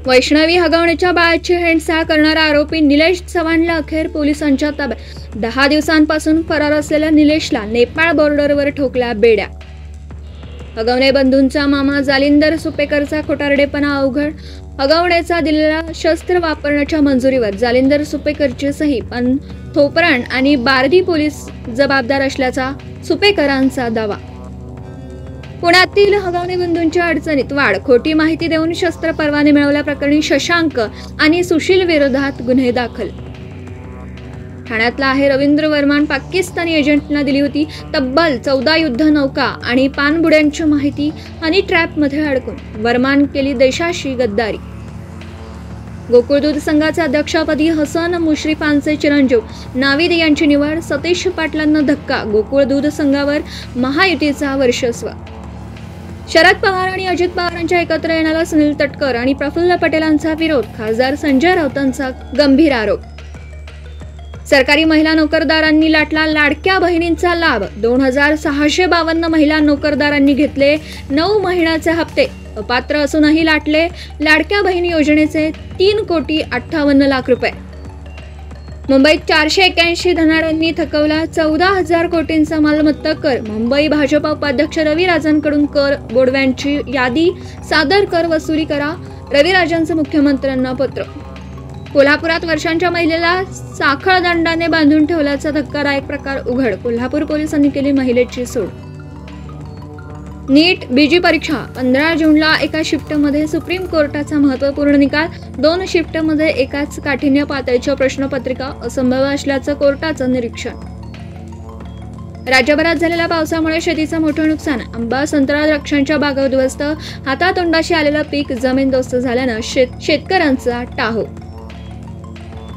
वैष्णवी हगवण्याच्या बाळाची हेंडसाळ करणारा आरोपी निलेश चव्हाणला अखेर पोलिसांच्या ताब्यात। 10 दिवसांपासून फरार असलेल्या निलेशला नेपाळ बॉर्डरवर ठोकल्या बेड्या। हगवणे बंधूंचा मामा जालिंदर सुपेकरचा खोटारडेपणा अवघड। हगवणेचा दिलेला शस्त्र वापरण्याच्या मंजुरीवर जालिंदर सुपेकरची सही, पण थोपराण आणि बार्दी पोलीस जबाबदार असल्याचा सुपेकरांचा दावा। पुण्यातील हगवणे बंधूंच्या अडचणीत वाढ, खोटी माहिती देऊन शस्त्र परवाने मिळवल्याप्रकरणी शशांक आणि सुशील विरोधात गुन्हे दाखल। ठाण्यातला आहे रवींद्र वर्मान पाकिस्तानी एजंटना दिली होती तब्बल 14 युद्ध नौका आणि पाणबुड्यांची माहिती। हनी ट्रॅपमध्ये अडकून वर्मान केली देशाशी गद्दारी। गोकुळ दूध संघाचे अध्यक्षपदी हसन मुश्रीफांचे चिरंजीव नाविद यांची निवड। सतीश पाटलांना धक्का, गोकुळ दूध संघावर महायुतीचा वर्चस्व। शरद पवार आणि अजित पवारांच्या एकत्र येण्याला सुनील तटकर आणि प्रफुल्ल पटेलांचा विरोध। खासदार संजय राऊतांचा गंभीर आरोप। सरकारी महिला नोकरदारांनी लाटला लाडक्या बहिणींचा लाभ। 2652 महिला नोकरदारांनी घेतले 9 महिन्याचे हप्ते। अपात्र असूनही लाटले लाडक्या बहिणी योजनेचे 3,58,00,000 रुपये। मुंबईत 481 धनाढ्यांनी थकवला 14,000 कोटींचा मालमत्ता कर। मुंबई भाजपा उपाध्यक्ष रवी राजांकडून कर गोडव्यांची यादी सादर, कर वसुली करा। रवी राजांचं मुख्यमंत्र्यांना पत्र। कोल्हापुरात वर्षांच्या महिलेला साखळ दंडाने बांधून ठेवल्याचा धक्कादायक प्रकार उघड। कोल्हापूर पोलिसांनी केली महिलेची सूड। नीट बीजी परीक्षा 15 जूनला एका शिफ्टमध्ये सुप्रीम कोर्टाचा महत्त्वपूर्ण निकाल। 2 शिफ्टमध्ये एकाच काठिण्य पातळीच्या प्रश्नपत्रिका असंभव असल्याचं कोर्टाचं निरीक्षण। राज्यभरात झालेल्या पावसामुळे शेतीचं मोठं नुकसान। आंबा, संत्रा, द्राक्षांच्या बागा उद्ध्वस्त। हातातोंडाशी आलेलं पीक जमीनदोस्त झाल्यानं शेतकऱ्यांचा टाहो।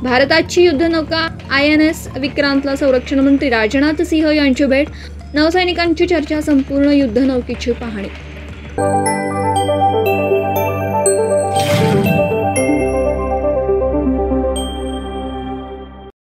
भारताची युद्धनौका INS विक्रांतला संरक्षण मंत्री राजनाथ सिंह यांची भेट। नौसैनिकांची चर्चा, संपूर्ण युद्धनौकेची पाहणी।